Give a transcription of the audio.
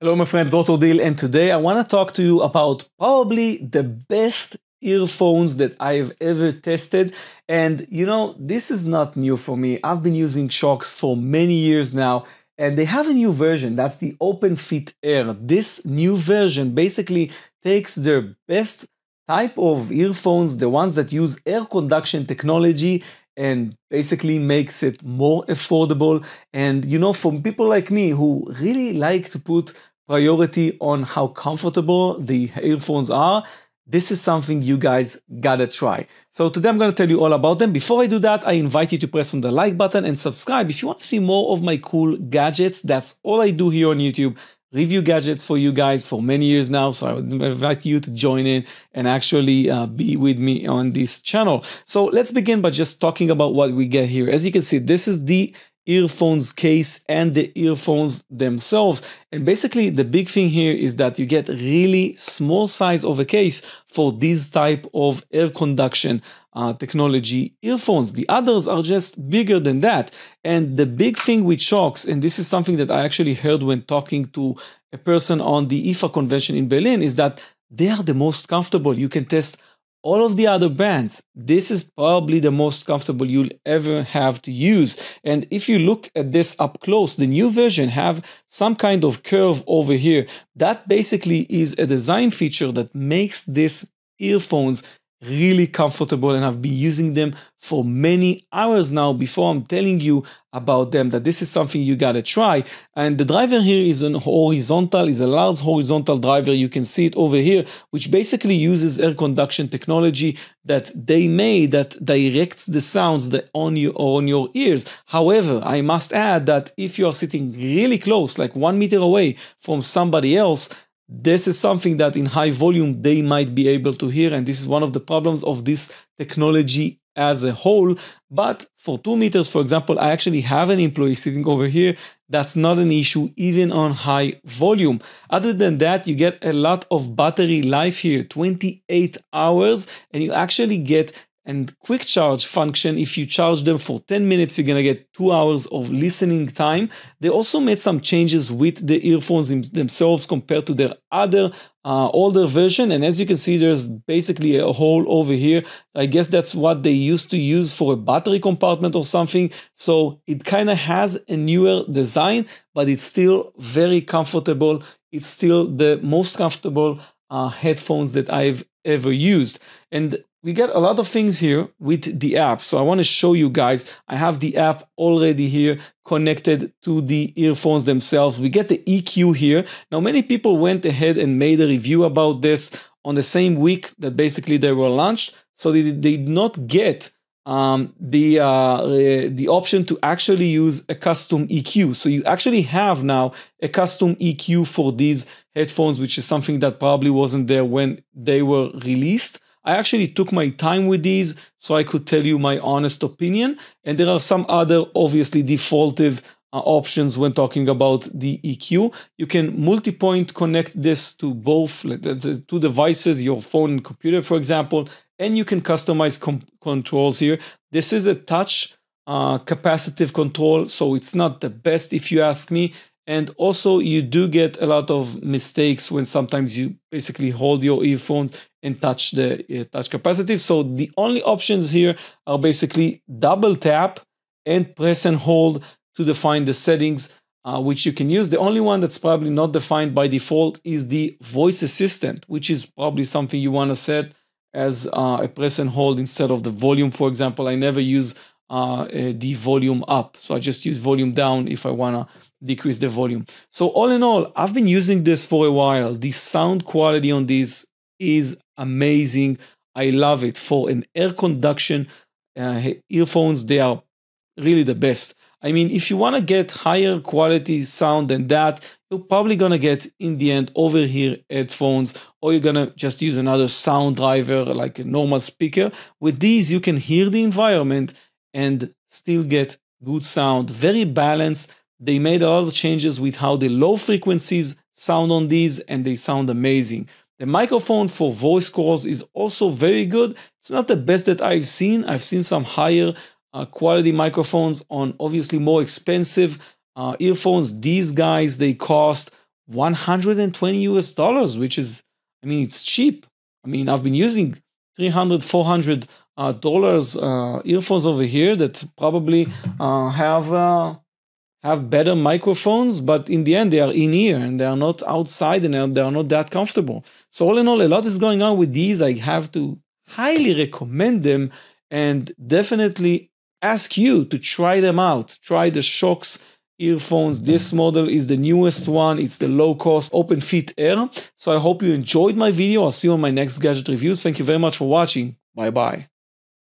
Hello, my friend Deal, and today I want to talk to you about probably the best earphones that I've ever tested. And this is not new for me. I've been using SHOKZ for many years now, and they have a new version. That's the OpenFit AIR. This new version basically takes their best type of earphones, the ones that use air conduction technology, and basically makes it more affordable. And for people like me who really like to put priority on how comfortable the earphones are, this is something you guys gotta try. So today I'm gonna tell you all about them. Before I do that, I invite you to press on the like button and subscribe if you want to see more of my cool gadgets. That's all I do here on YouTube. Review gadgets for you guys for many years now, so I would invite you to join in and actually be with me on this channel. So let's begin by just talking about what we get here. As you can see, this is the earphones case and the earphones themselves, and basically the big thing here is that you get really small size of a case for this type of air conduction technology earphones. The others are just bigger than that. And the big thing with SHOKZ, and this is something that I actually heard when talking to a person on the IFA convention in Berlin, is that they are the most comfortable. You can test all of the other brands. This is probably the most comfortable you'll ever have to use. And if you look at this up close, the new version have some kind of curve over here. That basically is a design feature that makes these earphones really comfortable, and I've been using them for many hours now before I'm telling you about them, that this is something you gotta try. And the driver here is a large horizontal driver. You can see it over here, which basically uses air conduction technology that they made that directs the sounds on your ears. However, I must add that if you are sitting really close, like 1 meter away from somebody else, this is something that in high volume they might be able to hear, and this is one of the problems of this technology as a whole. But for 2 meters, for example, I actually have an employee sitting over here. That's not an issue even on high volume. Other than that, you get a lot of battery life here, 28 hours, and you actually get and quick charge function. If you charge them for 10 minutes, you're gonna get 2 hours of listening time. They also made some changes with the earphones themselves compared to their other older version. And as you can see, there's basically a hole over here. I guess that's what they used to use for a battery compartment or something. So it kind of has a newer design, but it's still very comfortable. It's still the most comfortable headphones that I've ever used. And we get a lot of things here with the app. So I want to show you guys, I have the app already here connected to the earphones themselves. We get the EQ here. Now, many people went ahead and made a review about this on the same week that basically they were launched. So they did not get the option to actually use a custom EQ. So you actually have now a custom EQ for these headphones, which is something that probably wasn't there when they were released. I actually took my time with these so I could tell you my honest opinion. And there are some other obviously defaultive options when talking about the EQ. You can multi-point connect this to both two devices, your phone and computer, for example, and you can customize controls here. This is a touch capacitive control, so it's not the best if you ask me. And also you do get a lot of mistakes when sometimes you basically hold your earphones and touch the touch capacitive. So the only options here are basically double tap and press and hold to define the settings, which you can use. The only one that's probably not defined by default is the voice assistant, which is probably something you want to set as a press and hold instead of the volume. For example, I never use the volume up, so I just use volume down if I want to decrease the volume. So all in all, I've been using this for a while. The sound quality on this is amazing. I love it. For an air conduction earphones, they are really the best. I mean, if you want to get higher quality sound than that, you're probably going to get, in the end, over-ear headphones, or you're going to just use another sound driver like a normal speaker. With these, you can hear the environment and still get good sound. Very balanced. They made a lot of changes with how the low frequencies sound on these, and they sound amazing. The microphone for voice calls is also very good. It's not the best that I've seen. I've seen some higher quality microphones on obviously more expensive earphones. These guys, they cost $120 US, which is, I mean, it's cheap. I mean, I've been using $300, $400 earphones over here that probably have better microphones, but in the end, they are in ear and they are not outside and they are not that comfortable. So all in all, a lot is going on with these. I have to highly recommend them and definitely ask you to try them out. Try the SHOKZ earphones. This model is the newest one. It's the low-cost OpenFit AIR. So I hope you enjoyed my video. I'll see you on my next gadget reviews. Thank you very much for watching. Bye-bye.